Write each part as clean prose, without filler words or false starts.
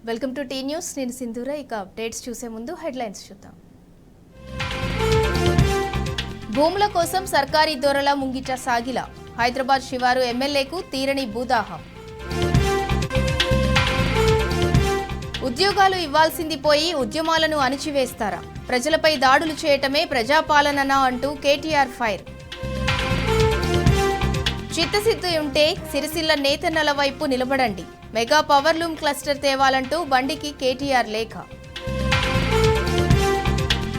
Welcome to tea news. నేను సింధూర. ఇక అప్డేట్స్ చూసే ముందు హెడ్లైన్స్ చూద్దాం. భూముల కోసం సర్కారీ దొరల ముంగిట సాగిల హైదరాబాద్ శివారు ఎమ్మెల్యేకు తీరని భూదాహం. ఉద్యోగాలు ఇవ్వాల్సింది పోయి ఉద్యమాలను అణిచివేస్తారా? ప్రజలపై దాడులు చేయటమే ప్రజాపాలననా అంటూ కేటీఆర్ ఫైర్. చిత్తశుద్ధి ఉంటే సిరిసిల్ల నేతన్నల వైపు నిలబడండి. మెగా పవర్లూమ్ క్లస్టర్ తేవాలంటూ బండికి కేటీఆర్ లేఖ.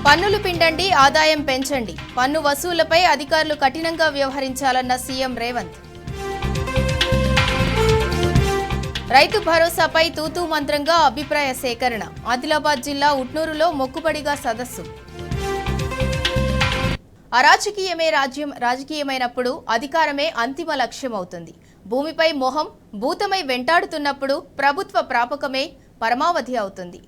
పన్నులు పిండండి, ఆదాయం పెంచండి. పన్ను వసూళ్లపై అధికారులు కఠినంగా వ్యవహరించాలన్న సీఎం రేవంత్. రైతు భరోసాపై తూతూ మంత్రంగా అభిప్రాయ సేకరణ. ఆదిలాబాద్ జిల్లా ఉట్నూరులో మొక్కుబడిగా సదస్సు. అరాజకీయమే రాజకీయమైనప్పుడు అధికారమే అంతిమ లక్ష్యమవుతుంది. భూమిపై మొహం భూతమై వెంటాడుతున్నప్పుడు ప్రభుత్వ ప్రాపకమే పరమావధి అవుతుంది.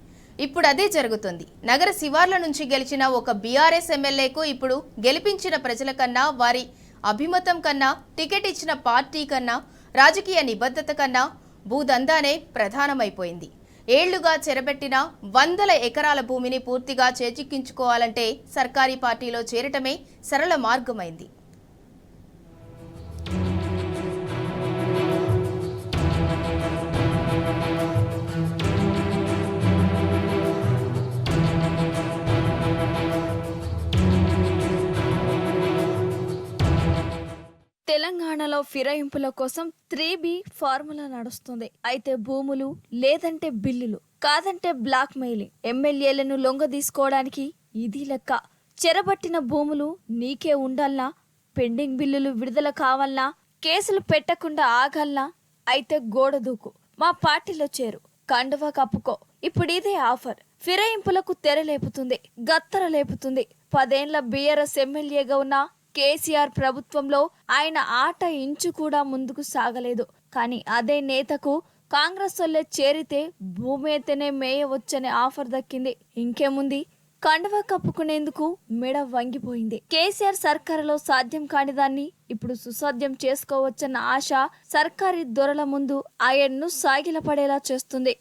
ఇప్పుడు అదే జరుగుతుంది. నగర శివార్ల నుంచి గెలిచిన ఒక బీఆర్ఎస్ ఎమ్మెల్యేకు ఇప్పుడు గెలిపించిన ప్రజల కన్నా, వారి అభిమతం కన్నా, టికెట్ ఇచ్చిన పార్టీ కన్నా, రాజకీయ నిబద్ధత కన్నా భూదందానే ప్రధానమైపోయింది. ఏళ్లుగా చెరబెట్టిన వందల ఎకరాల భూమిని పూర్తిగా చేజిక్కించుకోవాలంటే సర్కారీ పార్టీలో చేరటమే సరళ మార్గమైంది. తెలంగాణలో ఫిరాయింపుల కోసం 3B ఫార్ములా నడుస్తుంది. అయితే భూములు లేదంటే బిల్లులు, కాదంటే బ్లాక్ మెయిలింగ్. ఎమ్మెల్యేలను లొంగదీసుకోవడానికి ఇది లెక్క. చెరబట్టిన భూములు నీకే ఉండాలనా? పెండింగ్ బిల్లులు విడుదల కావాలనా? కేసులు పెట్టకుండా ఆగాలనా? అయితే గోడ దూకు, మా పార్టీలో చేరు, కండువా కప్పుకో. ఇప్పుడు ఇదే ఆఫర్. ఫిరాయింపులకు తెర లేపుతుంది, గత్తర లేపుతుంది. 10 ఏళ్ల బీఆర్ఎస్ ఎమ్మెల్యేగా ఉన్న కేసీఆర్ ప్రభుత్వంలో ఆయన ఆట ఇంచు కూడా ముందుకు సాగలేదు. కానీ అదే నేతకు కాంగ్రెస్ వల్లే చేరితే భూమి అయితేనే మేయవచ్చనే ఆఫర్ దక్కింది. ఇంకేముంది, కండువా కప్పుకునేందుకు మెడ వంగిపోయింది. కేసీఆర్ సర్కారులో సాధ్యం కాని దాన్ని ఇప్పుడు సుసాధ్యం చేసుకోవచ్చన్న ఆశ సర్కారీ దొరల ముందు ఆయన్ను సాగిలపడేలా చేస్తుంది.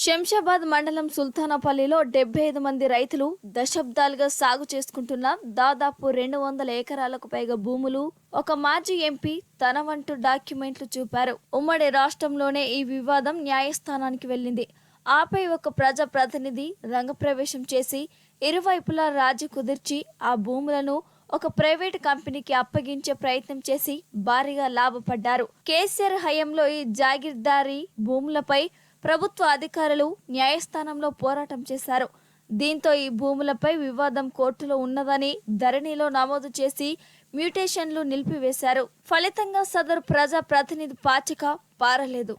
శంషాబాద్ మండలం సుల్తానాపల్లిలో 75 మంది రైతులు దశాబ్దాలుగా సాగు చేసుకుంటున్న దాదాపు 200 ఎకరాలకు పైగా భూములు ఒక మాజీ ఎంపీ తన వంటూ డాక్యుమెంట్లు చూపారు. ఉమ్మడి రాష్ట్రంలోనే ఈ వివాదం న్యాయస్థానానికి వెళ్ళింది. ఆపై ఒక ప్రజా ప్రతినిధి రంగప్రవేశం చేసి ఇరువైపులా రాజీ కుదిర్చి ఆ భూములను ఒక ప్రైవేటు కంపెనీకి అప్పగించే ప్రయత్నం చేసి భారీగా లాభపడ్డారు. కేసీఆర్ హయాంలో ఈ జాగీర్దారీ భూములపై ప్రభుత్వ అధికారులు న్యాయస్థానంలో పోరాటం చేశారు. దీంతో ఈ భూములపై వివాదం కోర్టులో ఉన్నదని ధరణిలో నమోదు చేసి మ్యూటేషన్లు నిలిపివేశారు. ఫలితంగా సదరు ప్రజా ప్రతినిధి పాచిక పారలేదు.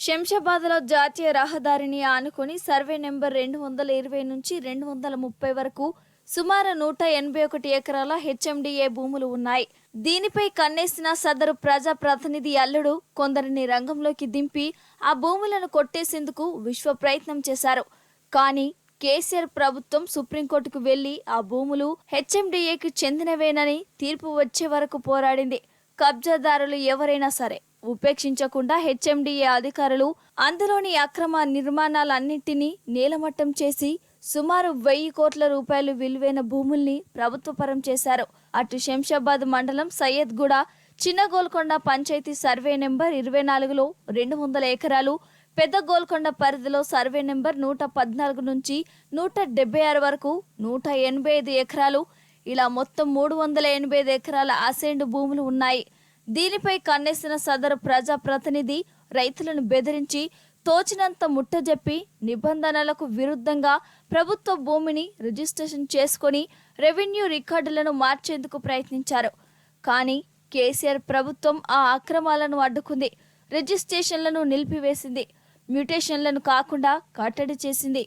శంషాబాద్లో జాతీయ రహదారిని ఆనుకొని సర్వే నెంబర్ 220 నుంచి 230 వరకు సుమారు 181 ఎకరాల హెచ్ఎండిఏ భూములు ఉన్నాయి. దీనిపై కన్నేసిన సదరు ప్రజా ప్రతినిధి అల్లుడు కొందరిని రంగంలోకి దింపి ఆ భూములను కొట్టేసేందుకు విశ్వ ప్రయత్నం చేశారు. కానీ కేసీఆర్ ప్రభుత్వం సుప్రీంకోర్టుకు వెళ్లి ఆ భూములు హెచ్ఎండిఏకి చెందినవేనని తీర్పు వచ్చే వరకు పోరాడింది. కబ్జాదారులు ఎవరైనా సరే ఉపేక్షించకుండా హెచ్ఎండిఏ అధికారులు అందులోని అక్రమ నిర్మాణాలన్నింటినీ నేలమట్టం చేసి సుమారు 1000 కోట్ల రూపాయలు విలువైన భూముల్ని ప్రభుత్వపరం చేశారు. అటు శంషాబాద్ మండలం సయ్యద్గూడ చిన్న గోల్కొండ పంచాయతీ సర్వే నెంబర్ 24లో 200 ఎకరాలు, పెద్ద గోల్కొండ పరిధిలో సర్వే నెంబర్ 114 నుంచి 176 వరకు 185 ఎకరాలు, ఇలా మొత్తం 385 ఎకరాల అసైన్డ్ భూములు ఉన్నాయి. దీనిపై కన్నేసిన సదరు ప్రజా ప్రతినిధి రైతులను బెదిరించి తోచినంత ముట్టజెప్పి నిబంధనలకు విరుద్ధంగా ప్రభుత్వ భూమిని రిజిస్ట్రేషన్ చేసుకొని రెవెన్యూ రికార్డులను మార్చేందుకు ప్రయత్నించారు. కానీ కేసీఆర్ ప్రభుత్వం ఆ అక్రమాలను అడ్డుకుంది. రిజిస్ట్రేషన్లను నిలిపివేసింది. మ్యూటేషన్లను కాకుండా కట్టడి చేసింది.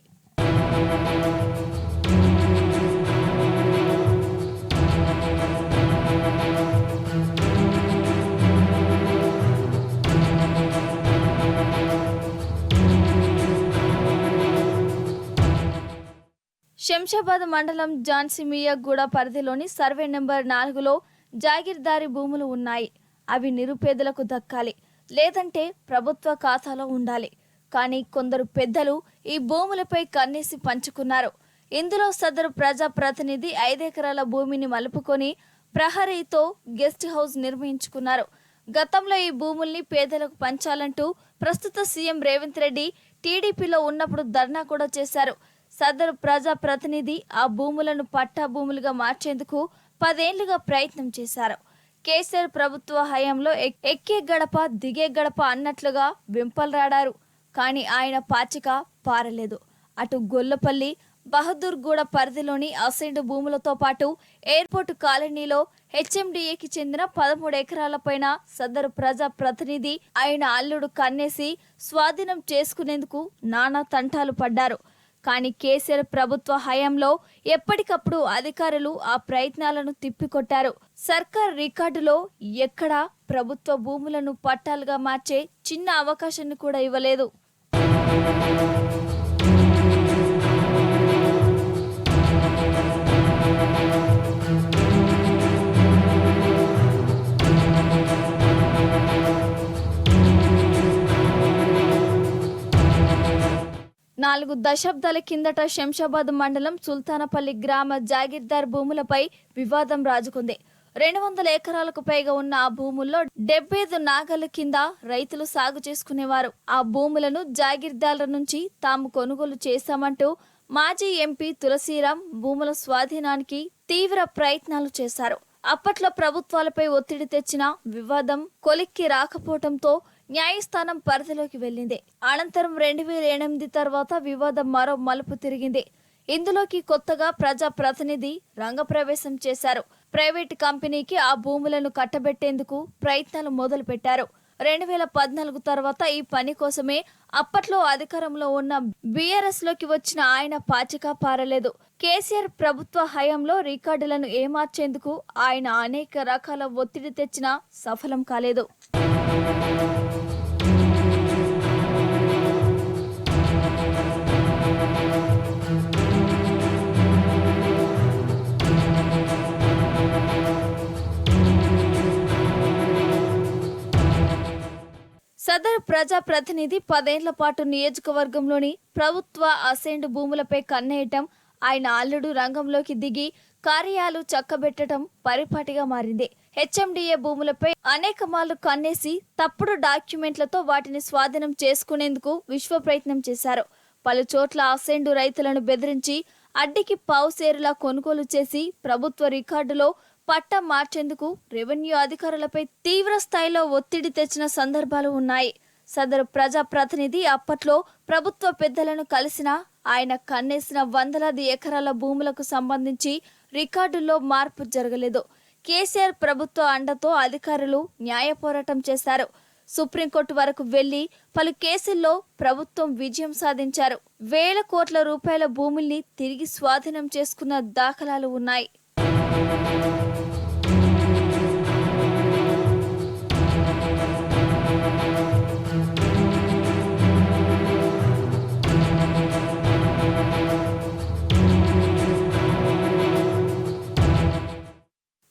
శంషాబాద్ మండలం జాన్సిమియాగూడ పరిధిలోని సర్వే నెంబర్ 4లో జాగీర్దారీ భూములు ఉన్నాయి. అవి నిరుపేదలకు దక్కాలి, లేదంటే ప్రభుత్వ ఖాతాలో ఉండాలి. కానీ కొందరు పెద్దలు ఈ భూములపై కన్నేసి పంచుకున్నారు. ఇందులో సదరు ప్రజా ప్రతినిధి 5 ఎకరాల భూమిని మలుపుకొని ప్రహరీతో గెస్ట్ హౌస్ నిర్మించుకున్నారు. గతంలో ఈ భూముల్ని పేదలకు పంచాలంటూ ప్రస్తుత సీఎం రేవంత్ రెడ్డి టీడీపీలో ఉన్నప్పుడు ధర్నా కూడా చేశారు. సదరు ప్రజా ప్రతినిధి ఆ భూములను పట్టా భూములుగా మార్చేందుకు 10 ఏళ్లుగా ప్రయత్నం చేశారు. కేసీఆర్ ప్రభుత్వ హయాంలో ఎక్కే గడప దిగే గడప అన్నట్లుగా వెంపల్రాడారు. కానీ ఆయన పాచిక పారలేదు. అటు గొల్లపల్లి బహదూర్గూడ పరిధిలోని అసైన్డ్ భూములతో పాటు ఎయిర్పోర్టు కాలనీలో హెచ్ఎండిఏకి చెందిన 13 ఎకరాల పైన సదరు ప్రజా ప్రతినిధి ఆయన అల్లుడు కన్నేసి స్వాధీనం చేసుకునేందుకు నానా తంటాలు పడ్డారు. కానీ కేసీఆర్ ప్రభుత్వ హయాంలో ఎప్పటికప్పుడు అధికారులు ఆ ప్రయత్నాలను తిప్పికొట్టారు. సర్కార్ రికార్డులో ఎక్కడా ప్రభుత్వ భూములను పట్టాలుగా మార్చే చిన్న అవకాశాన్ని కూడా ఇవ్వలేదు. నాలుగు దశాబ్దాల కిందట శంషాబాద్ మండలం సుల్తానపల్లి గ్రామ జాగీర్దార్ భూములపై వివాదం రాజుకుంది. 200 ఎకరాలకు పైగా ఉన్న ఆ భూముల్లో 75 నాగళ్ల కింద రైతులు సాగు చేసుకునేవారు. ఆ భూములను జాగీర్దార్ల నుంచి తాము కొనుగోలు చేశామంటూ మాజీ ఎంపీ తులసీరాం భూముల స్వాధీనానికి తీవ్ర ప్రయత్నాలు చేశారు. అప్పట్లో ప్రభుత్వాలపై ఒత్తిడి తెచ్చిన వివాదం కొలిక్కి రాకపోవడంతో న్యాయస్థానం పరిధిలోకి వెళ్లింది. అనంతరం 2008 తర్వాత వివాదం మరో మలుపు తిరిగింది. ఇందులోకి కొత్తగా ప్రజా ప్రతినిధి రంగప్రవేశం చేశారు. ప్రైవేటు కంపెనీకి ఆ భూములను కట్టబెట్టేందుకు ప్రయత్నాలు మొదలు పెట్టారు. 2014 తర్వాత ఈ పని కోసమే అప్పట్లో అధికారంలో ఉన్న బీఆర్ఎస్ లోకి వచ్చిన ఆయన పాచిక పారలేదు. కేసీఆర్ ప్రభుత్వ హయాంలో రికార్డులను ఏమార్చేందుకు ఆయన అనేక రకాల ఒత్తిడి తెచ్చినా సఫలం కాలేదు. సదరు ప్రజా ప్రతినిధి 10 ఏళ్ల పాటు నియోజకవర్గంలోని ప్రభుత్వ అసైన్డ్ భూములపై కన్నేయటం, ఆయన అల్లుడు రంగంలోకి దిగి కార్యాలు చక్కబెట్టడం పరిపాటిగా మారింది. హెచ్ఎండిఏ భూములపై అనేక మార్లు కన్నేసి తప్పుడు డాక్యుమెంట్లతో వాటిని స్వాధీనం చేసుకునేందుకు విశ్వ ప్రయత్నం చేశారు. పలు చోట్ల అసైన్డ్ రైతులను బెదిరించి అడ్డికి పావుసేరులా కొనుగోలు చేసి ప్రభుత్వ రికార్డులో పట్టా మార్చేందుకు రెవెన్యూ అధికారులపై తీవ్ర స్థాయిలో ఒత్తిడి తెచ్చిన సందర్భాలు ఉన్నాయి. సదరు ప్రజా ప్రతినిధి అప్పట్లో ప్రభుత్వ పెద్దలను కలిసినా ఆయన కన్నేసిన వందలాది ఎకరాల భూములకు సంబంధించి రికార్డుల్లో మార్పు జరగలేదు. కేసీఆర్ ప్రభుత్వ అండతో అధికారులు న్యాయ పోరాటం చేశారు. సుప్రీంకోర్టు వరకు వెళ్లి పలు కేసుల్లో ప్రభుత్వం విజయం సాధించారు. వేల కోట్ల రూపాయల భూముల్ని తిరిగి స్వాధీనం చేసుకున్న దాఖలాలు ఉన్నాయి.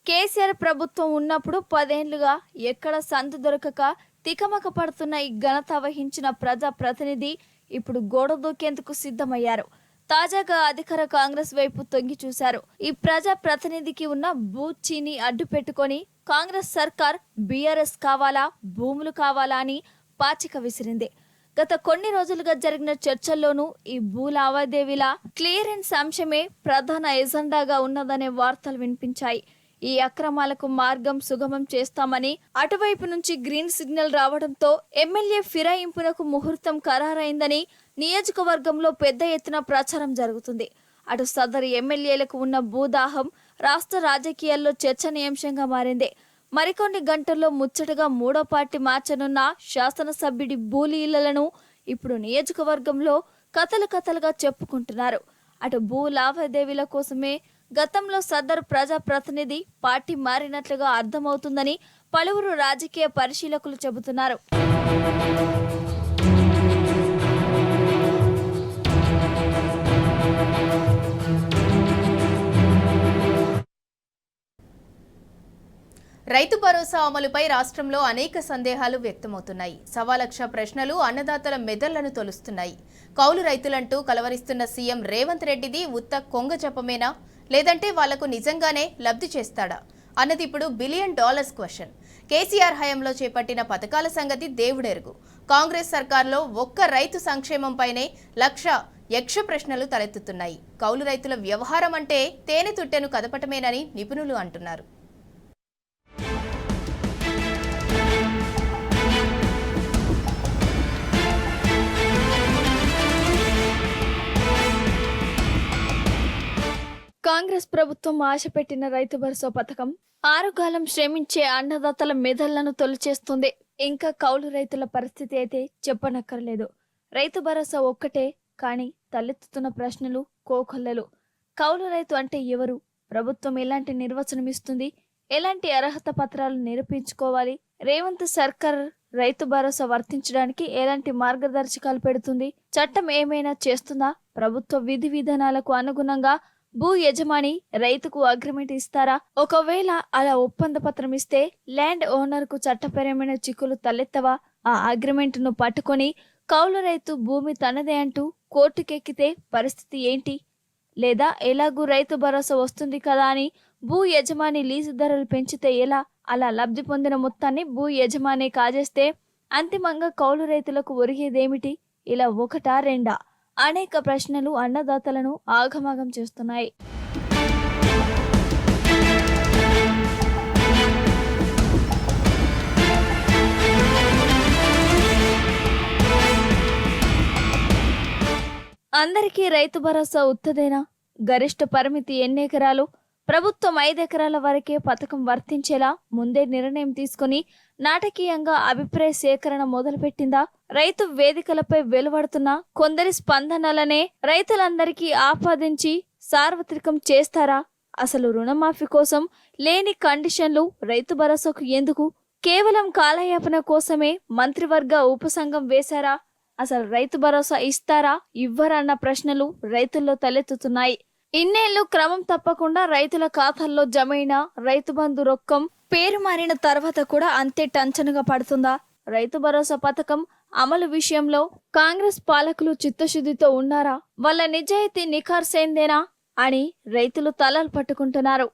కేసీఆర్ ప్రభుత్వం ఉన్నప్పుడు 10 ఏళ్లుగా ఎక్కడ సందు దొరకక తికమక పడుతున్న ఈ ఘనత వహించిన ప్రజా ప్రతినిధి ఇప్పుడు గోడ దూకేందుకు సిద్ధమయ్యారు. తాజాగా అధికార కాంగ్రెస్ వైపు తొంగి చూశారు. ఈ ప్రజా ప్రతినిధికి ఉన్న బూచీని అడ్డు పెట్టుకొని కాంగ్రెస్ సర్కార్ బీఆర్ఎస్ కావాలా, భూములు కావాలా అని పాచిక విసిరింది. గత కొన్ని రోజులుగా జరిగిన చర్చల్లోనూ ఈ భూ లావాదేవీల క్లియరెన్స్ అంశమే ప్రధాన ఎజెండాగా ఉన్నదనే వార్తలు వినిపించాయి. ఈ అక్రమాలకు మార్గం సుగమం చేస్తామని అటువైపు నుంచి గ్రీన్ సిగ్నల్ రావడంతో ఎమ్మెల్యే ఫిరాయింపునకు ముహూర్తం ఖరారైందని నియోజకవర్గంలో పెద్ద ఎత్తున ప్రచారం జరుగుతుంది. అటు సదరు ఎమ్మెల్యేలకు ఉన్న భూదాహం రాష్ట్ర రాజకీయాల్లో చర్చనీయాంశంగా మారింది. మరికొన్ని గంటల్లో ముచ్చటగా మూడో పార్టీ మార్చనున్న శాసనసభ్యుడి భూలి ఇళ్లను ఇప్పుడు నియోజకవర్గంలో కథలుగా చెప్పుకుంటున్నారు. అటు భూ లావాదేవీల కోసమే గతంలో సదరు ప్రజాప్రతినిధి పార్టీ మారినట్లుగా అర్థమవుతుందని పలువురు రాజకీయ పరిశీలకులు చెబుతున్నారు. రైతు భరోసా అమలుపై రాష్ట్రంలో అనేక సందేహాలు వ్యక్తమవుతున్నాయి. 1,00,000 ప్రశ్నలు అన్నదాతల మెదళ్లను తొలుస్తున్నాయి. కౌలు రైతులంటూ కలవరిస్తున్న సీఎం రేవంత్ రెడ్డిది ఉత్త కొంగ జపమేనా, లేదంటే వాళ్లకు నిజంగానే లబ్ధి చేస్తాడా అన్నది ఇప్పుడు $1 బిలియన్ క్వశ్చన్. కేసీఆర్ హయాంలో చేపట్టిన పథకాల సంగతి దేవుడెరుగు. కాంగ్రెస్ సర్కార్లో ఒక్క రైతు సంక్షేమంపైనే 1,00,000 యక్ష ప్రశ్నలు తలెత్తుతున్నాయి. కౌలు రైతుల వ్యవహారం అంటే తేనె తుట్టెను కదపటమేనని నిపుణులు అంటున్నారు. కాంగ్రెస్ ప్రభుత్వం ఆశపెట్టిన రైతు భరోసా పథకం ఆరుగాలం శ్రమించే అన్నదాతల మెదళ్లను తొలిచేస్తుంది. ఇంకా కౌలు రైతుల పరిస్థితి అయితే చెప్పనక్కర్లేదు. రైతు భరోసా ఒక్కటే కానీ తలెత్తుతున్న ప్రశ్నలు కోకొల్లలు. కౌలు రైతు అంటే ఎవరు? ప్రభుత్వం ఎలాంటి నిర్వచనం ఇస్తుంది? ఎలాంటి అర్హత పత్రాలు నిరూపించుకోవాలి? రేవంత్ సర్కార్ రైతు భరోసా వర్తించడానికి ఎలాంటి మార్గదర్శకాలు పెడుతుంది? చట్టం ఏమైనా చేస్తుందా? ప్రభుత్వ విధి విధానాలకు అనుగుణంగా భూ యజమాని రైతుకు అగ్రిమెంట్ ఇస్తారా? ఒకవేళ అలా ఒప్పంద పత్రం ఇస్తే ల్యాండ్ ఓనర్ కు చట్టపరమైన చిక్కులు తలెత్తవా? ఆ అగ్రిమెంట్ ను పట్టుకొని కౌలు రైతు భూమి తనదే అంటూ కోర్టుకెక్కితే పరిస్థితి ఏంటి? లేదా ఎలాగూ రైతు భరోసా వస్తుంది కదా అని భూ యజమాని లీజు ధరలు పెంచితే ఎలా? అలా లబ్ధి పొందిన మొత్తాన్ని భూ యజమాని కాజేస్తే అంతిమంగా కౌలు రైతులకు ఒరిగేదేమిటి? ఇలా ఒకటా రెండా? అనేక ప్రశ్నలు అన్నదాతలను ఆగమాగం చేస్తున్నాయి. అందరికీ రైతు భరోసా ఉత్తదేనా? గరిష్ట పరిమితి ఎన్ని ఎకరాలు? ప్రభుత్వం 5 ఎకరాల వరకే పథకం వర్తించేలా ముందే నిర్ణయం తీసుకుని నాటకీయంగా అభిప్రాయ సేకరణ మొదలుపెట్టిందా? రైతు వేదికలపై వెలువడుతున్న కొందరి స్పందనలనే రైతులందరికీ ఆపాదించి సార్వత్రికం చేస్తారా? అసలు రుణమాఫీ కోసం లేని కండిషన్లు రైతు భరోసాకు ఎందుకు? కేవలం కాలయాపన కోసమే మంత్రివర్గ ఉపసంఘం వేశారా? అసలు రైతు భరోసా ఇస్తారా ఇవ్వరా అన్న ప్రశ్నలు రైతుల్లో తలెత్తుతున్నాయి. ఇన్నేళ్లు క్రమం తప్పకుండా రైతుల ఖాతాల్లో జమైన రైతు బంధు రొక్కం పేరు మారిన తర్వాత కూడా అంతే టంచనుగా పడుతుందా? రైతు భరోసా పథకం అమలు విషయంలో కాంగ్రెస్ పాలకులు చిత్తశుద్ధితో ఉన్నారా? వాళ్ళ నిజాయితీ నిఖార్సైందేనా అని రైతులు తలలు పట్టుకుంటున్నారు.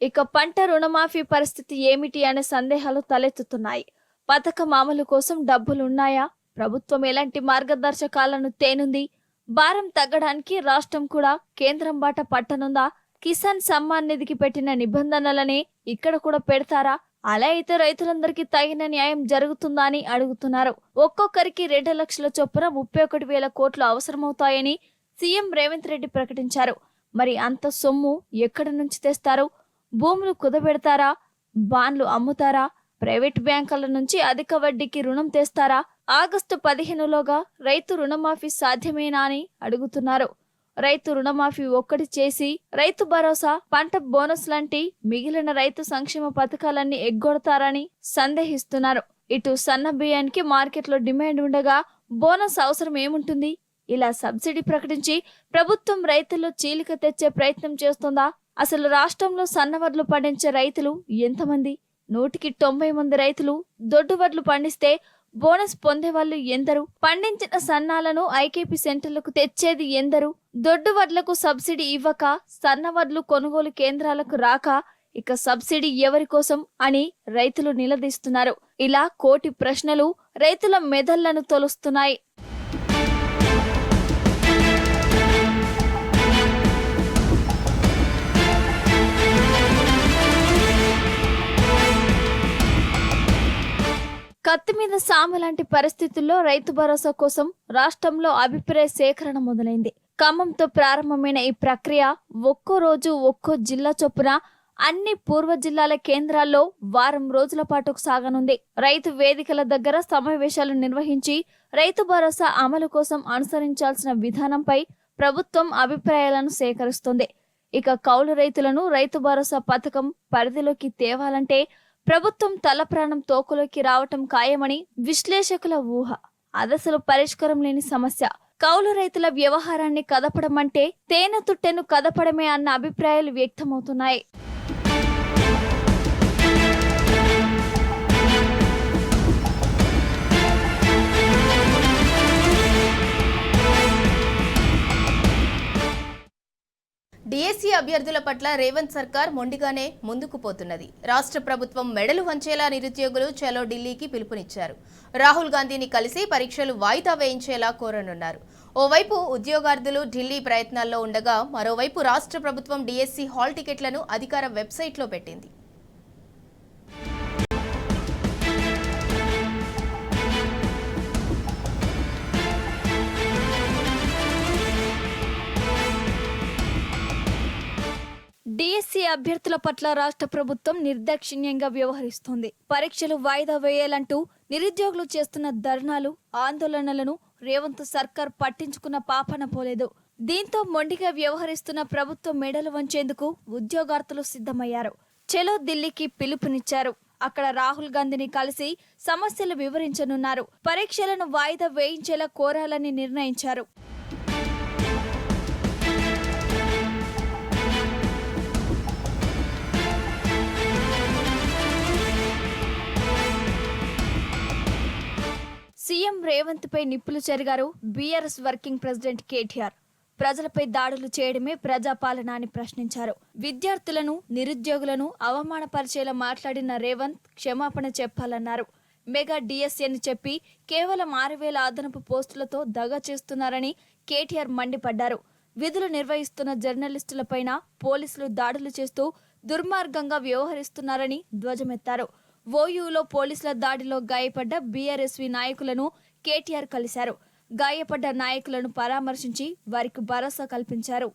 ఇక పంట రుణమాఫీ పరిస్థితి ఏమిటి అనే సందేహాలు తలెత్తుతున్నాయి. పథకం అమలు కోసం డబ్బులున్నాయా? ప్రభుత్వం ఎలాంటి మార్గదర్శకాలను తేనుంది? భారం తగ్గడానికి రాష్ట్రం కూడా కేంద్రం బాట పట్టనుందా? కిసాన్ సమ్మాన్ నిధికి పెట్టిన నిబంధనలనే ఇక్కడ కూడా పెడతారా? అలా అయితే రైతులందరికీ తగిన న్యాయం జరుగుతుందా అని అడుగుతున్నారు. ఒక్కొక్కరికి 2 లక్షల చొప్పున 31,000 కోట్లు అవసరమవుతాయని సీఎం రేవంత్ రెడ్డి ప్రకటించారు. మరి అంత సొమ్ము ఎక్కడి నుంచి తెస్తారు? భూములు కుదబెడతారా? బాండ్లు అమ్ముతారా? ప్రైవేట్ బ్యాంకుల నుంచి అధిక వడ్డీకి రుణం తెస్తారా? ఆగస్టు 15లోగా రైతు రుణమాఫీ సాధ్యమేనా అని అడుగుతున్నారు. రైతు రుణమాఫీ ఒక్కటి చేసి రైతు భరోసా, పంట బోనస్ లాంటి మిగిలిన రైతు సంక్షేమ పథకాలన్నీ ఎగ్గొడతారని సందేహిస్తున్నారు. ఇటు సన్న బియ్యానికి మార్కెట్లో డిమాండ్ ఉండగా బోనస్ అవసరం ఏముంటుంది? ఇలా సబ్సిడీ ప్రకటించి ప్రభుత్వం రైతుల్లో చీలిక తెచ్చే ప్రయత్నం చేస్తుందా? అసలు రాష్ట్రంలో సన్నవడ్లు పండించే రైతులు ఎంతమంది? 190 మంది రైతులు దొడ్డు వడ్లు పండిస్తే బోనస్ పొందే వాళ్ళు ఎందరు? పండించిన సన్నాలను ఐకేపీ సెంటర్లకు తెచ్చేది ఎందరు? దొడ్డు వడ్లకు సబ్సిడీ ఇవ్వక సన్నవడ్లు కొనుగోలు కేంద్రాలకు రాక ఇక సబ్సిడీ ఎవరి కోసం అని రైతులు నిలదీస్తున్నారు. ఇలా కోటి ప్రశ్నలు రైతుల మెదళ్లను తొలుస్తున్నాయి. కత్తి మీద సామ లాంటి పరిస్థితుల్లో రైతు భరోసా కోసం రాష్ట్రంలో అభిప్రాయ సేకరణ మొదలైంది. ఖమ్మంతో ప్రారంభమైన ఈ ప్రక్రియ ఒక్కో రోజు ఒక్కో జిల్లా చొప్పున అన్ని పూర్వ జిల్లాల కేంద్రాల్లో వారం రోజుల పాటు సాగనుంది. రైతు వేదికల దగ్గర సమావేశాలు నిర్వహించి రైతు భరోసా అమలు కోసం అనుసరించాల్సిన విధానంపై ప్రభుత్వం అభిప్రాయాలను సేకరిస్తుంది. ఇక కౌలు రైతులను రైతు భరోసా పథకం పరిధిలోకి తేవాలంటే ప్రభుత్వం తల ప్రాణం తోకలోకి రావటం ఖాయమని విశ్లేషకుల ఊహ. అదసలు పరిష్కారం లేని సమస్య. కౌలు రైతుల వ్యవహారాన్ని కదపడం అంటే తేనె తుట్టెను కదపడమే అన్న అభిప్రాయాలు వ్యక్తమవుతున్నాయి. డిఎస్సి అభ్యర్థుల పట్ల రేవంత్ సర్కార్ మొండిగానే ముందుకు పోతున్నది. రాష్ట్ర ప్రభుత్వం మెడలు వంచేలా నిరుద్యోగులు చలో ఢిల్లీకి పిలుపునిచ్చారు. రాహుల్ గాంధీని కలిసి పరీక్షలు వాయిదా వేయించేలా కోరనున్నారు. ఓవైపు ఉద్యోగార్థులు ఢిల్లీ ప్రయత్నాల్లో ఉండగా మరోవైపు రాష్ట్ర ప్రభుత్వం డిఎస్సి హాల్ టికెట్లను అధికార వెబ్సైట్లో పెట్టింది. డిఎస్సి అభ్యర్థుల పట్ల రాష్ట్ర ప్రభుత్వం నిర్దాక్షిణ్యంగా వ్యవహరిస్తోంది. పరీక్షలు వాయిదా వేయాలంటూ నిరుద్యోగులు చేస్తున్న ధర్నాలు, ఆందోళనలను రేవంత్ సర్కార్ పట్టించుకున్న పాపన పోలేదు. దీంతో మొండిగా వ్యవహరిస్తున్న ప్రభుత్వం మెడలు వంచేందుకు ఉద్యోగార్థులు సిద్ధమయ్యారు. చలో ఢిల్లీకి పిలుపునిచ్చారు. అక్కడ రాహుల్ గాంధీని కలిసి సమస్యలు వివరించనున్నారు. పరీక్షలను వాయిదా వేయించేలా కోరాలని నిర్ణయించారు. సీఎం రేవంత్ పై నిప్పులు చెరిగారు బీఆర్ఎస్ వర్కింగ్ ప్రెసిడెంట్ కేటీఆర్. ప్రజలపై దాడులు చేయడమే ప్రజాపాలన అని ప్రశ్నించారు. విద్యార్థులను, నిరుద్యోగులను అవమానపరిచేలా మాట్లాడిన రేవంత్ క్షమాపణ చెప్పాలన్నారు. మెగా డిఎస్సి అని చెప్పి కేవలం 6,000 అదనపు పోస్టులతో దగా చేస్తున్నారని కేటీఆర్ మండిపడ్డారు. విధులు నిర్వహిస్తున్న జర్నలిస్టులపైన పోలీసులు దాడులు చేస్తూ దుర్మార్గంగా వ్యవహరిస్తున్నారని ధ్వజమెత్తారు. ఓయూలో పోలీసుల దాడిలో గాయపడ్డ బీఆర్ఎస్వి నాయకులను కేటీఆర్ కలిశారు. గాయపడ్డ నాయకులను పరామర్శించి వారికి భరోసా కల్పించారు.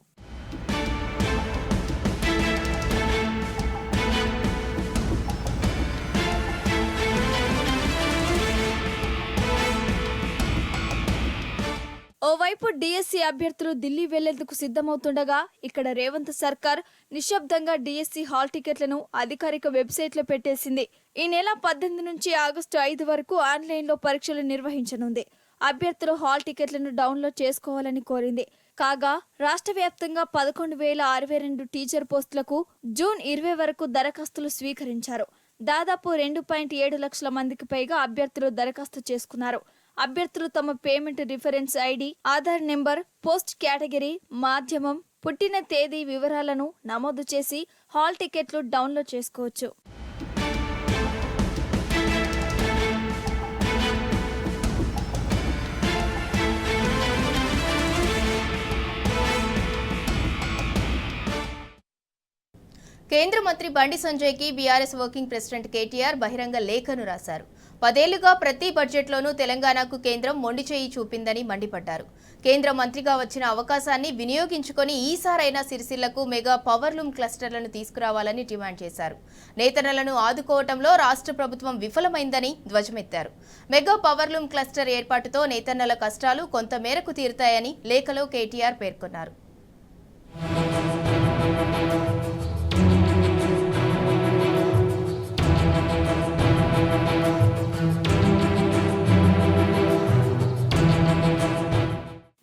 ఓవైపు డిఎస్సి అభ్యర్థులు ఢిల్లీ వెళ్లేందుకు సిద్ధమవుతుండగా ఇక్కడ రేవంత్ సర్కార్ నిశ్శబ్దంగా డిఎస్సి హాల్ టికెట్లను అధికారిక వెబ్సైట్లో పెట్టేసింది. ఈ నెల 18 నుంచి ఆగస్టు 5 వరకు ఆన్లైన్లో పరీక్షలు నిర్వహించనుంది. అభ్యర్థులు హాల్ టికెట్లను డౌన్లోడ్ చేసుకోవాలని కోరింది. కాగా రాష్ట్ర వ్యాప్తంగా 11,062 టీచర్ పోస్టులకు జూన్ 20 వరకు దరఖాస్తులు స్వీకరించారు. దాదాపు 2.7 లక్షల మందికి పైగా అభ్యర్థులు దరఖాస్తు చేసుకున్నారు. అభ్యర్థులు తమ payment reference ID, Aadhaar number, post category, మాధ్యమం, పుట్టిన తేదీ వివరాలను నమోదు చేసి హాల్ టికెట్లు డౌన్లోడ్ చేసుకోవచ్చు. కేంద్ర మంత్రి బండి సంజయ్కి బీఆర్ఎస్ వర్కింగ్ ప్రెసిడెంట్ కేటీఆర్ బహిరంగ లేఖను రాశారు. 10 ఏళ్లుగా ప్రతి బడ్జెట్లోనూ తెలంగాణకు కేంద్రం మొండి చేయి చూపిందని మండిపడ్డారు. కేంద్ర మంత్రిగా వచ్చిన అవకాశాన్ని వినియోగించుకొని ఈసారైనా సిరిసిల్లకు మెగా పవర్లూమ్ క్లస్టర్లను తీసుకురావాలని డిమాండ్ చేశారు. నేతన్నలను ఆదుకోవటంలో రాష్ట్ర ప్రభుత్వం విఫలమైందని ధ్వజమెత్తారు. మెగా పవర్లూమ్ క్లస్టర్ ఏర్పాటుతో నేతన్నల కష్టాలు కొంత మేరకు తీరుతాయని లేఖలో కేటీఆర్ పేర్కొన్నారు.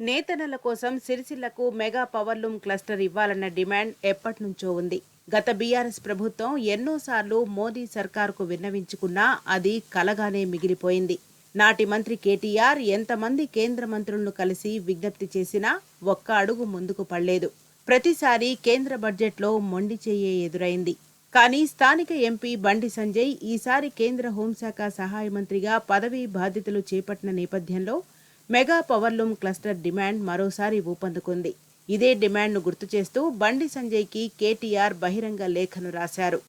నేతన్నల కోసం సిరిసిల్లకు మెగా పవర్లూమ్ క్లస్టర్ ఇవ్వాలన్న డిమాండ్ ఎప్పటినుంచో ఉంది. గత బీఆర్ఎస్ ప్రభుత్వం ఎన్నోసార్లు మోదీ సర్కారుకు విన్నవించుకున్నా అది కలగానే మిగిలిపోయింది. నాటి మంత్రి కేటీఆర్ ఎంతమంది కేంద్ర మంత్రులను కలిసి విజ్ఞప్తి చేసినా ఒక్క అడుగు ముందుకు పడలేదు. ప్రతిసారి కేంద్ర బడ్జెట్లో మొండి చెయ్యే ఎదురైంది. కానీ స్థానిక ఎంపీ బండి సంజయ్ ఈసారి కేంద్ర హోంశాఖ సహాయ మంత్రిగా పదవీ బాధ్యతలు చేపట్టిన నేపథ్యంలో మెగా పవర్లూమ్ క్లస్టర్ డిమాండ్ మరోసారి ఊపందుకుంది. ఇదే డిమాండ్ను గుర్తు చేస్తూ బండి సంజయ్కి కేటీఆర్ బహిరంగ లేఖను రాశారు.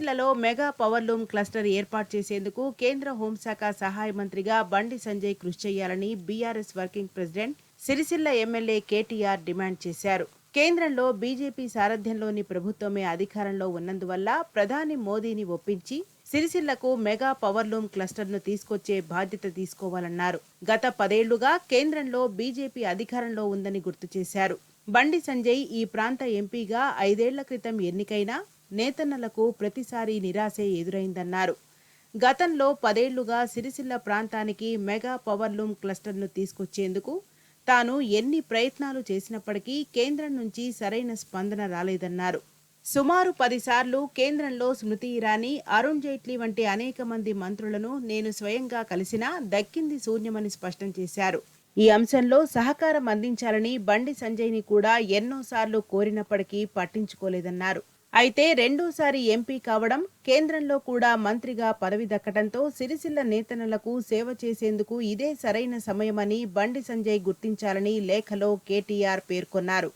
సిరిసిల్లలో మెగా పవర్లూమ్ క్లస్టర్ ఏర్పాటు చేసేందుకు కేంద్ర హోంశాఖ సహాయ మంత్రిగా బండి సంజయ్ కృషి చేయాలని BRS working president Sircilla MLA KTR demand చేశారు. కేంద్రంలో బీజేపీ సారథ్యంలోని ప్రభుత్వమే అధికారంలో ఉన్నందువల్ల ప్రధాని మోదీని ఒప్పించి సిరిసిల్లకు మెగా పవర్లూమ్ క్లస్టర్ను తీసుకొచ్చే బాధ్యత తీసుకోవాలన్నారు. గత 10 ఏళ్లుగా కేంద్రంలో బీజేపీ అధికారంలో ఉందని గుర్తు చేశారు. బండి సంజయ్ ఈ ప్రాంత ఎంపీగా 5 ఏళ్ల క్రితం ఎన్నికైనా నేతన్నలకు ప్రతిసారి నిరాశే ఎదురైందన్నారు. గతంలో 10 ఏళ్లుగా సిరిసిల్ల ప్రాంతానికి మెగా పవర్లూమ్ క్లస్టర్ను తీసుకొచ్చేందుకు తాను ఎన్ని ప్రయత్నాలు చేసినప్పటికీ కేంద్రం నుంచి సరైన స్పందన రాలేదన్నారు. సుమారు 10 సార్లు కేంద్రంలో స్మృతి ఇరానీ, అరుణ్ జైట్లీ వంటి అనేక మంది మంత్రులను నేను స్వయంగా కలిసినా దక్కింది శూన్యమని స్పష్టం చేశారు. ఈ అంశంలో సహకారం అందించాలని బండి సంజయ్ని కూడా ఎన్నోసార్లు కోరినప్పటికీ పట్టించుకోలేదన్నారు. అయితే రెండోసారి ఎంపీ కావడం, కేంద్రంలో కూడా మంత్రిగా పదవి దక్కడంతో సిరిసిల్ల నేతన్నలకు సేవ చేసేందుకు ఇదే సరైన సమయమని బండి సంజయ్ గుర్తించాలని లేఖలో కేటీఆర్ పేర్కొన్నారు.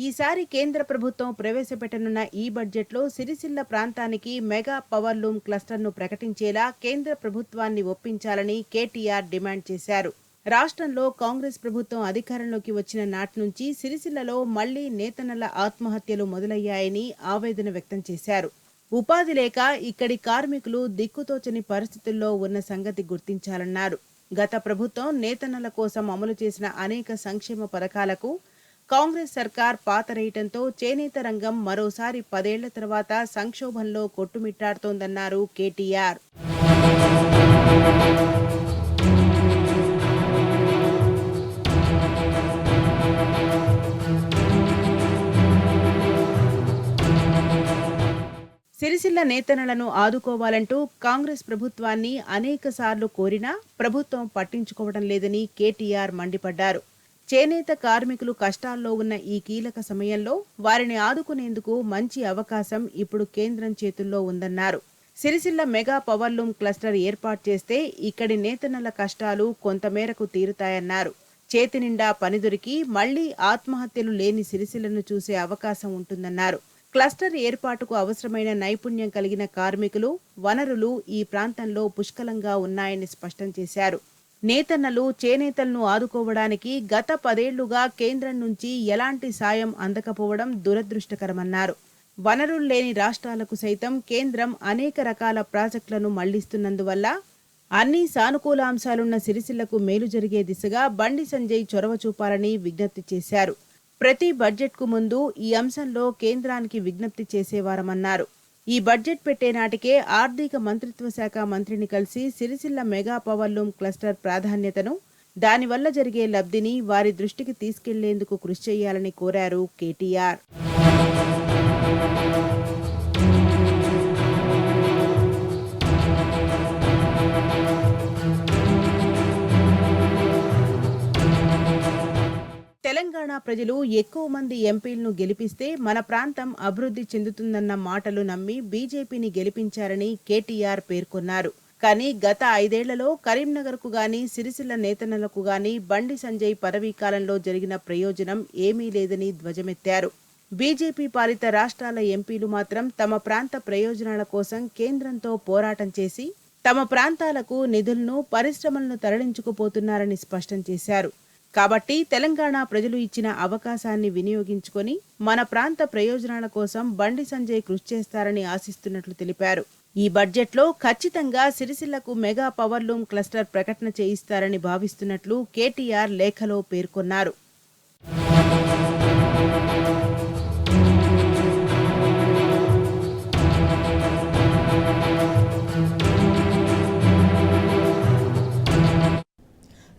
ఈసారి కేంద్ర ప్రభుత్వం ప్రవేశపెట్టనున్న ఈ బడ్జెట్లో సిరిసిల్ల ప్రాంతానికి మెగా పవర్లూమ్ క్లస్టర్ను ప్రకటించేలా కేంద్ర ప్రభుత్వాన్ని ఒప్పించాలని కేటీఆర్ డిమాండ్ చేశారు. రాష్ట్రంలో కాంగ్రెస్ ప్రభుత్వం అధికారంలోకి వచ్చిన నాటి నుంచి సిరిసిల్లలో మళ్లీ నేతన్నల ఆత్మహత్యలు మొదలయ్యాయని ఆవేదన వ్యక్తం చేశారు. ఉపాధి లేక ఇక్కడి కార్మికులు దిక్కుతోచని పరిస్థితుల్లో ఉన్న సంగతి గుర్తించాలన్నారు. గత ప్రభుత్వం నేతన్నల కోసం అమలు చేసిన అనేక సంక్షేమ పథకాలకు కాంగ్రెస్ సర్కార్ పాతరేయటంతో చేనేత రంగం మరోసారి 10 ఏళ్ల తర్వాత సంక్షోభంలో కొట్టుమిట్టాడుతోందన్నారు కేటీఆర్. సిరిసిల్ల నేతన్నలను ఆదుకోవాలంటూ కాంగ్రెస్ ప్రభుత్వాన్ని అనేకసార్లు కోరినా ప్రభుత్వం పట్టించుకోవడం లేదని కేటీఆర్ మండిపడ్డారు. చేనేత కార్మికులు కష్టాల్లో ఉన్న ఈ కీలక సమయంలో వారిని ఆదుకునేందుకు మంచి అవకాశం ఇప్పుడు కేంద్రం చేతుల్లో ఉందన్నారు. సిరిసిల్ల మెగా పవర్లూమ్ క్లస్టర్ ఏర్పాటు చేస్తే ఇక్కడి నేతన్నల కష్టాలు కొంతమేరకు తీరుతాయన్నారు. చేతి నిండా పని దొరికి మళ్లీ ఆత్మహత్యలు లేని సిరిసిల్లను చూసే అవకాశం ఉంటుందన్నారు. క్లస్టర్ ఏర్పాటుకు అవసరమైన నైపుణ్యం కలిగిన కార్మికులు, వనరులు ఈ ప్రాంతంలో పుష్కలంగా ఉన్నాయని స్పష్టం చేశారు. నేతన్నలు, చేనేతలను ఆదుకోవడానికి గత 10 ఏళ్లుగా కేంద్రం నుంచి ఎలాంటి సాయం అందకపోవడం దురదృష్టకరమన్నారు. వనరులు లేని రాష్ట్రాలకు సైతం కేంద్రం అనేక రకాల ప్రాజెక్టులను మళ్లిస్తున్నందువల్ల అన్ని సానుకూల అంశాలున్న సిరిసిల్లకు మేలు జరిగే దిశగా బండి సంజయ్ చొరవ చూపాలని విజ్ఞప్తి చేశారు. ప్రతి బడ్జెట్కు ముందు ఈ అంశంలో కేంద్రానికి విజ్ఞప్తి చేసేవారమన్నారు. ఈ బడ్జెట్ పెట్టే నాటికే ఆర్థిక మంత్రిత్వ శాఖ మంత్రిని కలిసి సిరిసిల్ల మెగా పవర్లూమ్ క్లస్టర్ ప్రాధాన్యతను, దానివల్ల జరిగే లబ్ధిని వారి దృష్టికి తీసుకెళ్లేందుకు కృషి చేయాలని కోరారు కేటీఆర్. తెలంగాణ ప్రజలు ఎక్కువ మంది ఎంపీలను గెలిపిస్తే మన ప్రాంతం అభివృద్ధి చెందుతుందన్న మాటలు నమ్మి బీజేపీని గెలిపించారని కేటీఆర్ పేర్కొన్నారు. కానీ గత 5 ఏళ్లలో కరీంనగర్కు గాని, సిరిసిల్ల నేతన్నలకు గాని బండి సంజయ్ పదవీ కాలంలో జరిగిన ప్రయోజనం ఏమీ లేదని ధ్వజమెత్తారు. బీజేపీ పాలిత రాష్ట్రాల ఎంపీలు మాత్రం తమ ప్రాంత ప్రయోజనాల కోసం కేంద్రంతో పోరాటం చేసి తమ ప్రాంతాలకు నిధులను, పరిశ్రమలను తరలించుకుపోతున్నారని స్పష్టం చేశారు. కాబట్టి తెలంగాణ ప్రజలు ఇచ్చిన అవకాశాన్ని వినియోగించుకొని మన ప్రాంత ప్రయోజనాల కోసం బండి సంజయ్ కృషి చేస్తారని ఆశిస్తున్నట్లు తెలిపారు. ఈ బడ్జెట్లో ఖచ్చితంగా సిరిసిల్లకు మెగా పవర్లూమ్ క్లస్టర్ ప్రకటన చేయిస్తారని భావిస్తున్నట్లు కేటీఆర్ లేఖలో పేర్కొన్నారు.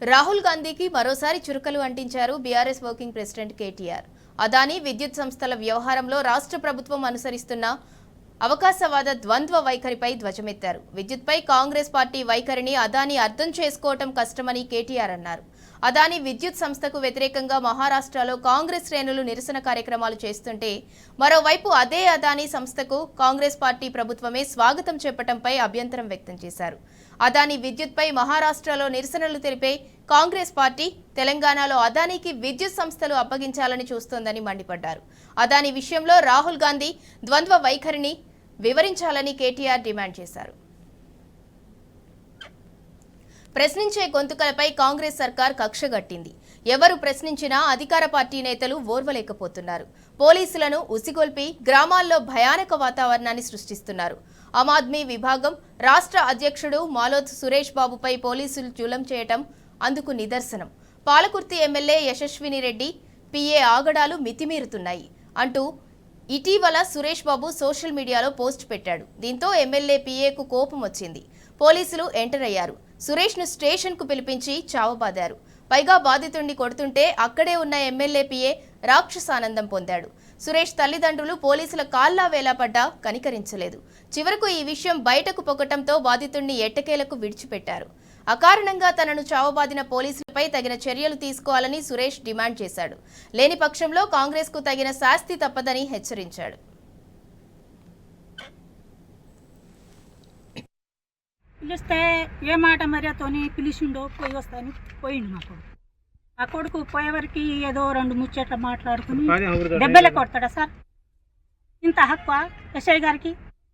రాహుల్ గాంధీకి మరోసారి చురుకలు అంటించారు BRS working president KTR. Adani విద్యుత్ సంస్థల వ్యవహారంలో రాష్ట్ర ప్రభుత్వం అనుసరిస్తున్న అవకాశవాద ద్వంద్వ వైఖరిపై ధ్వజమెత్తారు. విద్యుత్పై కాంగ్రెస్ పార్టీ వైఖరిని అదానీ అర్థం చేసుకోవటం కష్టమని కేటీఆర్ అన్నారు. అదాని విద్యుత్ సంస్థకు వ్యతిరేకంగా మహారాష్ట్రలో కాంగ్రెస్ శ్రేణులు నిరసన కార్యక్రమాలు చేస్తుంటే మరోవైపు అదే అదాని సంస్థకు కాంగ్రెస్ పార్టీ ప్రభుత్వమే స్వాగతం చెప్పడంపై అభ్యంతరం వ్యక్తం చేశారు. అదాని విద్యుత్పై మహారాష్ట్రలో నిరసనలు తెలిపే కాంగ్రెస్ పార్టీ తెలంగాణలో అదానికి విద్యుత్ సంస్థలు అప్పగించాలని చూస్తోందని మండిపడ్డారు. అదాని విషయంలో రాహుల్ గాంధీ ద్వంద్వ వైఖరిని వివరించాలని కేటీఆర్ డిమాండ్ చేశారు. ప్రశ్నించే గొంతుకలపై కాంగ్రెస్ సర్కార్ కక్షగట్టింది. ఎవరు ప్రశ్నించినా అధికార పార్టీ నేతలు ఓర్వలేకపోతున్నారు. పోలీసులను ఉసిగొల్పి గ్రామాల్లో భయానక వాతావరణాన్ని సృష్టిస్తున్నారు. ఆమ్ ఆద్మీ విభాగం రాష్ట్ర అధ్యక్షుడు మాలోత్ సురేష్ బాబుపై పోలీసులు జూలం చేయటం అందుకు నిదర్శనం. పాలకుర్తి ఎమ్మెల్యే యశస్విని రెడ్డి పిఏ ఆగడాలు మితిమీరుతున్నాయి అంటూ ఇటీవల సురేష్ బాబు సోషల్ మీడియాలో పోస్ట్ పెట్టాడు. దీంతో ఎమ్మెల్యే పిఏకు కోపం వచ్చింది. పోలీసులు ఎంటర్ అయ్యారు. సురేష్ను స్టేషన్కు పిలిపించి చావబాదారు. పైగా బాధితుడిని కొడుతుంటే అక్కడే ఉన్న ఎమ్మెల్యే పిఏ రాక్షసానందం పొందాడు. సురేష్ తల్లిదండ్రులు పోలీసుల కాళ్లా వేలాపడ్డా కనికరించలేదు. చివరకు ఈ విషయం బయటకు పొక్కటంతో బాధితుడిని ఎట్టకేలకు విడిచిపెట్టారు. అకారణంగా తనను చావబాదిన పోలీసులపై తగిన చర్యలు తీసుకోవాలని సురేష్ డిమాండ్ చేశాడు. లేని పక్షంలో కాంగ్రెస్కు తగిన శాస్తి తప్పదని హెచ్చరించాడు. పిలిస్తే ఏ మాట మర్యాదతోని పిలిచిండో పోయి వస్తాను పోయిండు మా కొడుకు పోయేవరకు ఏదో రెండు ముచ్చట్లు మాట్లాడుకుని దెబ్బలే కొడతాడా సార్? ఇంత హక్కు ఎస్ఐ గారికి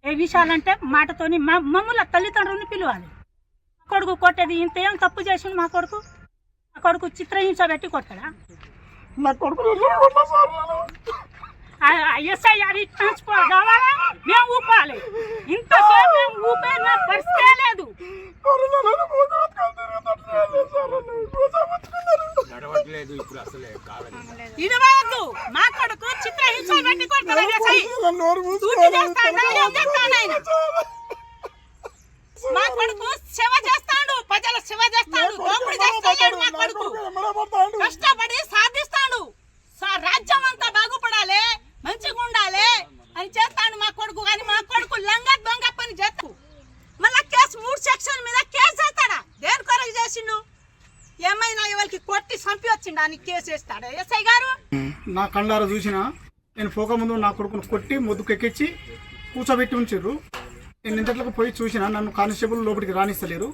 ఏ విషయాలంటే మాటతోని మమ్మల్ని తల్లిదండ్రులను పిలవాలి. మా కొడుకు కొట్టేది ఇంత ఏం తప్పు చేసిండు మా కొడుకు చిత్రహింస పెట్టి కొడతాడా? నా కొడుకు ఎస్ఐ గారి ట్రాన్స్పోర్ట్ కావాలా? మేము ఊపాలి. ఇంతసేపు మేము ఊపే నా పరిస్థితే లేదు. ఇడవద్దు మా కొడుకు చిత్రహింస పెట్టి కొడతాడు. మా కొడుకు సేవ చేస్తాడు, ప్రజల సేవ చేస్తాడు, దోపిడీ చేస్తాడు. మా కొడుకు కష్టపడి సాధిస్తాడు. రాజ్యం అంతా బాగుపడాలి, మంచిగా ఉండాలి అని చేస్తాడు మా కొడుకు. కానీ మా కొడుకు లంగా దొంగ పని చేస్తూ మళ్ళా కేసు 3 సెక్షన్ మీద కేసు చేస్తాడా? దేని కొరకు చేసిండు? ఏమైనా ఎవరికి కొట్టి చంపి వచ్చిండు అని కేసు వేస్తాడా ఎస్ఐ గారు? నా కళ్ళారా చూసిన నేను పోక ముందు నా కొడుకును కొట్టి ముద్దుకు ఎక్కించి కూర్చోబెట్టి ఉంచారు. నేను ఇంతట్లకు పోయి చూసిన, నన్ను కానిస్టేబుల్ లోపలికి రానిస్తలేరు.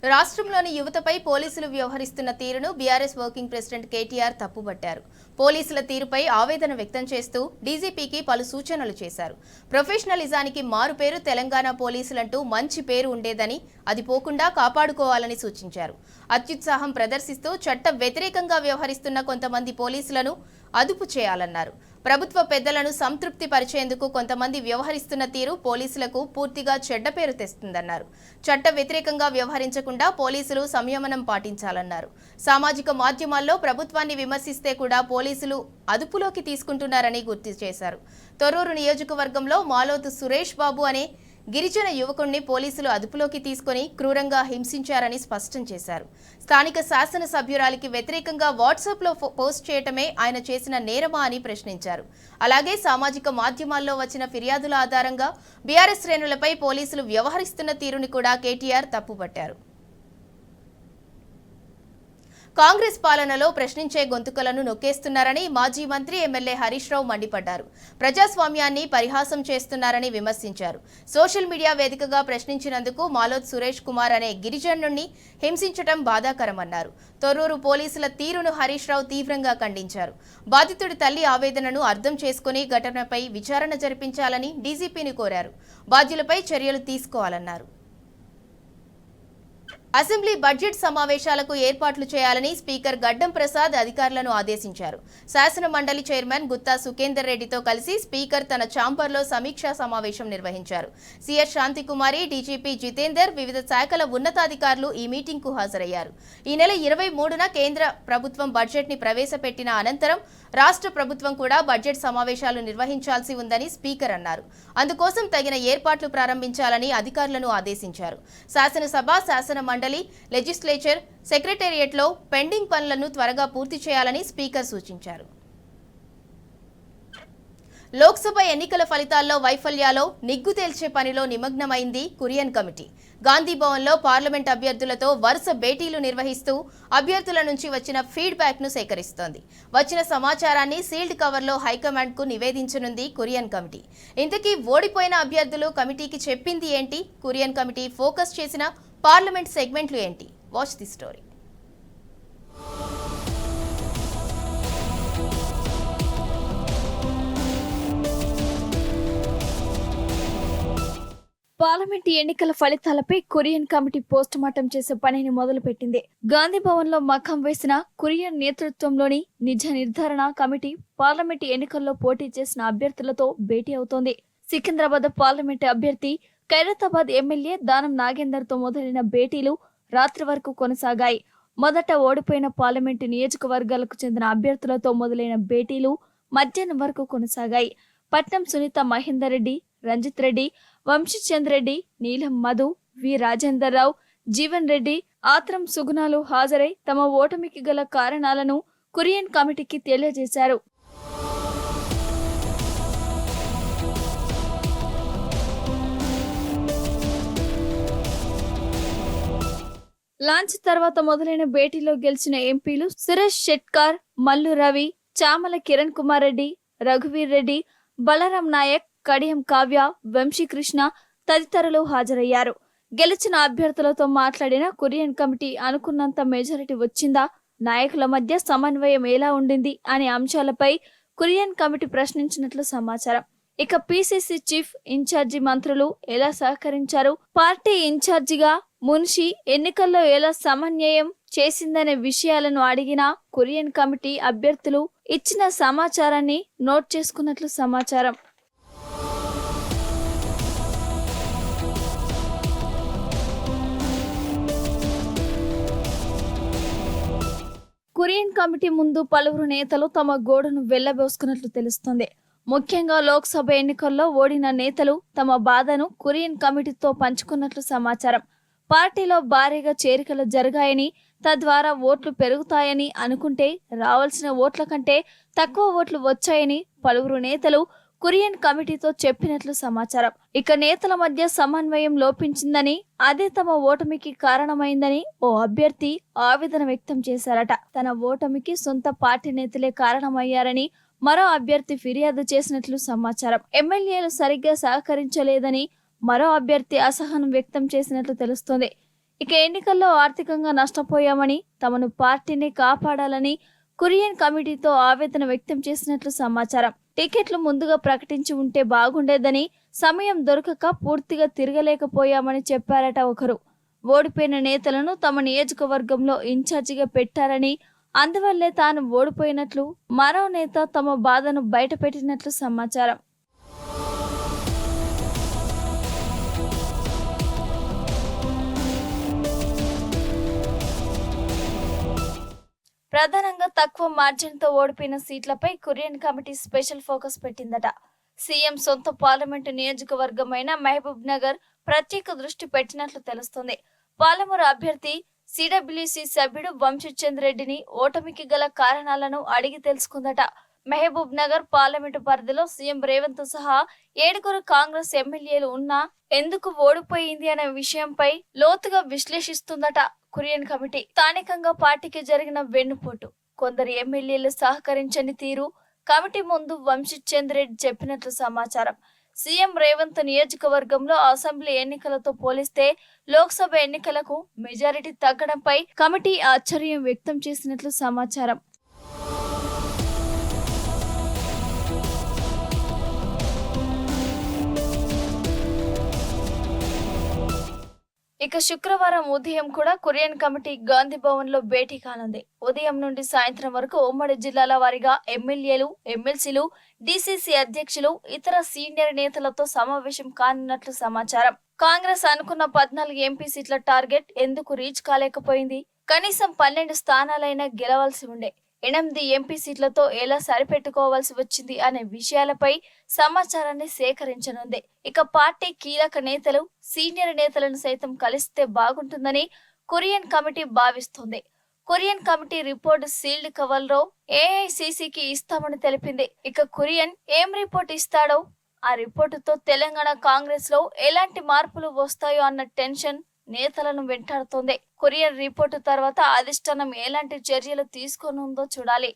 రాష్ట్రంలోని యువతపై పోలీసులు వ్యవహరిస్తున్న తీరును బీఆర్ఎస్ వర్కింగ్ ప్రెసిడెంట్ కేటీఆర్ తప్పుబట్టారు. పోలీసుల తీరుపై ఆవేదన వ్యక్తం చేస్తూ డీజీపీకి పలు సూచనలు చేశారు. ప్రొఫెషనలిజానికి మారుపేరు తెలంగాణ పోలీసులంటూ మంచి పేరు ఉండేదని అది పోకుండా కాపాడుకోవాలని సూచించారు. అత్యుత్సాహం ప్రదర్శిస్తూ చట్ట వ్యతిరేకంగా వ్యవహరిస్తున్న కొంతమంది పోలీసులను అదుపు చేయాలన్నారు. ప్రభుత్వ పెద్దలను సంతృప్తి పరిచేందుకు కొంతమంది వ్యవహరిస్తున్న తీరు పోలీసులకు పూర్తిగా చెడ్డ పేరు తెస్తుందన్నారు. చట్ట వ్యతిరేకంగా వ్యవహరించకుండా పోలీసులు సంయమనం పాటించాలన్నారు. సామాజిక మాధ్యమాల్లో ప్రభుత్వాన్ని విమర్శిస్తే కూడా పోలీసులు అదుపులోకి తీసుకుంటున్నారని గుర్తు చేశారు. తొర్రూరు నియోజకవర్గంలో మాలోతు సురేష్ బాబు అనే గిరిజన యువకుణ్ణి పోలీసులు అదుపులోకి తీసుకుని క్రూరంగా హింసించారని స్పష్టం చేశారు. స్థానిక శాసనసభ్యురాలికి వ్యతిరేకంగా వాట్సాప్లో పోస్ట్ చేయటమే ఆయన చేసిన నేరమా అని ప్రశ్నించారు. అలాగే సామాజిక మాధ్యమాల్లో వచ్చిన ఫిర్యాదుల ఆధారంగా బీఆర్ఎస్ శ్రేణులపై పోలీసులు వ్యవహరిస్తున్న తీరుని కూడా కేటీఆర్ తప్పుపట్టారు. కాంగ్రెస్ పాలనలో ప్రశ్నించే గొంతుకలను నొక్కేస్తున్నారని మాజీ మంత్రి ఎమ్మెల్యే హరీష్ రావు మండిపడ్డారు. ప్రజాస్వామ్యాన్ని పరిహాసం చేస్తున్నారని విమర్శించారు. సోషల్ మీడియా వేదికగా ప్రశ్నించినందుకు మాలోత్ సురేష్ కుమార్ అనే గిరిజనుడిని హింసించడం బాధాకరమన్నారు. తొర్రూరు పోలీసుల తీరును హరీష్ రావు తీవ్రంగా ఖండించారు. బాధితుడి తల్లి ఆవేదనను అర్థం చేసుకుని ఘటనపై విచారణ జరిపించాలని డీజీపీని కోరారు. బాధ్యులపై చర్యలు తీసుకోవాలన్నారు. అసెంబ్లీ బడ్జెట్ సమావేశాలకు ఏర్పాట్లు చేయాలని స్పీకర్ గడ్డం ప్రసాద్ అధికారులను ఆదేశించారు. శాసన మండలి చైర్మన్ గుత్తా సుఖేందర్ రెడ్డితో కలిసి స్పీకర్ తన ఛాంబర్లో సమీక్షా సమావేశం నిర్వహించారు. సిఎస్ శాంతికుమారి, డీజీపీ జితేందర్, వివిధ శాఖల ఉన్నతాధికారులు ఈ మీటింగ్కు హాజరయ్యారు. ఈ నెల 23న కేంద్ర ప్రభుత్వం బడ్జెట్ని ప్రవేశపెట్టిన అనంతరం రాష్ట్ర ప్రభుత్వం కూడా బడ్జెట్ సమావేశాలు నిర్వహించాల్సి ఉందని స్పీకర్ అన్నారు. అందుకోసం తగిన ఏర్పాట్లు ప్రారంభించాలని అధికారులను ఆదేశించారు. శాసనసభ, శాసన మండలి, లెజిస్లేచర్, సెక్రటేరియట్లో పెండింగ్ పనులను త్వరగా పూర్తి చేయాలని స్పీకర్ సూచించారు. లోక్సభ ఎన్నికల ఫలితాల్లో వైఫల్యాలో నిగ్గు తేల్చే పనిలో నిమగ్నమైంది కురియన్ కమిటీ. గాంధీ భవన్లో పార్లమెంట్ అభ్యర్థులతో వరుస భేటీలు నిర్వహిస్తూ అభ్యర్థుల నుంచి వచ్చిన ఫీడ్బ్యాక్ను సేకరిస్తోంది. వచ్చిన సమాచారాన్ని సీల్డ్ కవర్లో హైకమాండ్కు నివేదించనుంది కురియన్ కమిటీ. ఇంతకీ ఓడిపోయిన అభ్యర్థులు కమిటీకి చెప్పింది ఏంటి? కురియన్ కమిటీ ఫోకస్ చేసిన పార్లమెంట్ సెగ్మెంట్లు ఏంటి? Watch the story. పార్లమెంట్ ఎన్నికల ఫలితాలపై కురియన్ కమిటీ పోస్ట్ మార్టం చేసే పనిని మొదలుపెట్టింది. గాంధీ భవన్ లో మఖం వేసిన కురియన్ నేతృత్వంలోని నిజ నిర్ధారణ కమిటీ పార్లమెంట్ ఎన్నికల్లో పోటీ చేసిన అభ్యర్థులతో భేటీ అవుతోంది. సికింద్రాబాద్ పార్లమెంట్ అభ్యర్థి, ఖైరతాబాద్ ఎమ్మెల్యే దానం నాగేందర్ తో మొదలైన భేటీలు రాత్రి వరకు కొనసాగాయి. మొదట ఓడిపోయిన పార్లమెంటు నియోజకవర్గాలకు చెందిన అభ్యర్థులతో మొదలైన భేటీలు మధ్యాహ్నం వరకు కొనసాగాయి. పట్నం సునీత మహేందర్ రెడ్డి, రంజిత్ రెడ్డి, వంశీచంద్ రెడ్డి, నీలం మధు, వి రాజేందర్ రావు, జీవన్ రెడ్డి, ఆత్రం సుగుణాలు హాజరై తమ ఓటమికి గల కారణాలను కురియన్ కమిటీకి తెలియజేశారు. లాంచ్ తర్వాత మొదలైన భేటీలో గెలిచిన ఎంపీలు సురేష్ షెట్కార్, మల్లు రవి, చామల కిరణ్ కుమార్ రెడ్డి, రఘువీర్ రెడ్డి, బలరాం నాయక్, కడియం కావ్య, వంశీకృష్ణ తదితరులు హాజరయ్యారు. గెలిచిన అభ్యర్థులతో మాట్లాడిన కురియన్ కమిటీ అనుకున్నంత మెజారిటీ వచ్చిందా, నాయకుల మధ్య సమన్వయం ఎలా ఉండింది అనే అంశాలపై కురియన్ కమిటీ ప్రశ్నించినట్లు సమాచారం. ఇక పిసిసి చీఫ్ ఇన్ఛార్జి మంత్రులు ఎలా సహకరించారు, పార్టీ ఇన్ఛార్జిగా మున్షి ఎన్నికల్లో ఎలా సమన్వయం చేసిందనే విషయాలను అడిగిన కురియన్ కమిటీ అభ్యర్థులు ఇచ్చిన సమాచారాన్ని నోట్ చేసుకున్నట్లు సమాచారం. కురియన్ కమిటీ ముందు పలువురు నేతలు తమ గోడును వెళ్లబోసుకున్నట్లు తెలుస్తోంది. ముఖ్యంగా లోక్సభ ఎన్నికల్లో ఓడిన నేతలు తమ బాధను కురియన్ కమిటీతో పంచుకున్నట్లు సమాచారం. పార్టీలో భారీగా చేరికలు జరిగాయని, తద్వారా ఓట్లు పెరుగుతాయని అనుకుంటే రావాల్సిన ఓట్ల కంటే తక్కువ ఓట్లు వచ్చాయని పలువురు నేతలు కురియన్ కమిటీతో చెప్పినట్లు సమాచారం. ఇక నేతల మధ్య సమన్వయం లోపించిందని, అదే తమ ఓటమికి కారణమైందని ఓ అభ్యర్థి ఆవేదన వ్యక్తం చేశారట. తన ఓటమికి సొంత పార్టీ నేతలే కారణమయ్యారని మరో అభ్యర్థి ఫిర్యాదు చేసినట్లు సమాచారం. ఎమ్మెల్యేలు సరిగ్గా సహకరించలేదని మరో అభ్యర్థి అసహనం వ్యక్తం చేసినట్లు తెలుస్తోంది. ఇక ఎన్నికల్లో ఆర్థికంగా నష్టపోయామని, తమను పార్టీని కాపాడాలని కురియన్ కమిటీతో ఆవేదన వ్యక్తం చేసినట్లు సమాచారం. టికెట్లు ముందుగా ప్రకటించి ఉంటే బాగుండేదని, సమయం దొరకక పూర్తిగా తిరగలేకపోయామని చెప్పారట ఒకరు. ఓడిపోయిన నేతలను తమ నియోజకవర్గంలో ఇన్ఛార్జిగా పెట్టారని, అందువల్లే తాను ఓడిపోయినట్లు మరో నేత తమ బాధను బయటపెట్టినట్లు సమాచారం. ప్రధానంగా తక్కువ మార్జిన్తో ఓడిపోయిన సీట్లపై కురియన్ కమిటీ స్పెషల్ ఫోకస్ పెట్టిందట. సీఎం సొంత పార్లమెంటు నియోజకవర్గమైన మహబూబ్ నగర్ ప్రత్యేక దృష్టి పెట్టినట్లు తెలుస్తుంది. పాలమూరు అభ్యర్థి సిడబ్ల్యూసీ సభ్యుడు వంశీచంద్ రెడ్డిని ఓటమికి గల కారణాలను అడిగి తెలుసుకుందట. మహబూబ్ నగర్ పార్లమెంటు పరిధిలో సీఎం రేవంత్ సహా 7 కాంగ్రెస్ ఎమ్మెల్యేలు ఉన్నా ఎందుకు ఓడిపోయింది అనే విషయంపై లోతుగా విశ్లేషిస్తుందట కురియన్ కమిటీ. స్థానికంగా పార్టీకి జరిగిన వెన్నుపోటు, కొందరు ఎమ్మెల్యేలు సహకరించని తీరు కమిటీ ముందు వంశీచంద్ రెడ్డి చెప్పినట్లు సమాచారం. సీఎం రేవంత్ నియోజకవర్గంలో అసెంబ్లీ ఎన్నికలతో పోలిస్తే లోక్సభ ఎన్నికలకు మెజారిటీ తగ్గడంపై కమిటీ ఆశ్చర్యం వ్యక్తం చేసినట్లు సమాచారం. ఇక శుక్రవారం ఉదయం కూడా కురియన్ కమిటీ గాంధీ భవన్ లో భేటీ కానుంది. ఉదయం నుండి సాయంత్రం వరకు ఉమ్మడి జిల్లాల వారీగా ఎమ్మెల్యేలు, ఎమ్మెల్సీలు, డీసీసీ అధ్యక్షులు, ఇతర సీనియర్ నేతలతో సమావేశం కానున్నట్లు సమాచారం. కాంగ్రెస్ అనుకున్న 14 ఎంపీ సీట్ల టార్గెట్ ఎందుకు రీచ్ కాలేకపోయింది? కనీసం 12 స్థానాలైనా గెలవాల్సి ఉండే. 8 ఎంపీ సీట్లతో ఎలా సరిపెట్టుకోవాల్సి వచ్చింది అనే విషయాలపై సమాచారాన్ని సేకరించనుంది. ఇక పార్టీ కీలక నేతలు, సీనియర్ నేతలను సైతం కలిస్తే బాగుంటుందని కురియన్ కమిటీ భావిస్తోంది. Korean committee report sealed cover లో ఏఐసిసికి ఇస్తామని తెలిపింది. ఇక కొరియన్ ఏం రిపోర్ట్ ఇస్తాడో, ఆ రిపోర్టుతో తెలంగాణ కాంగ్రెస్ లో ఎలాంటి మార్పులు వస్తాయో అన్న టెన్షన్ నేతలను వెంటాడుతోంది. కొరియన్ రిపోర్టు తర్వాత అధిష్టానం ఎలాంటి చర్యలు తీసుకోనుందో చూడాలి.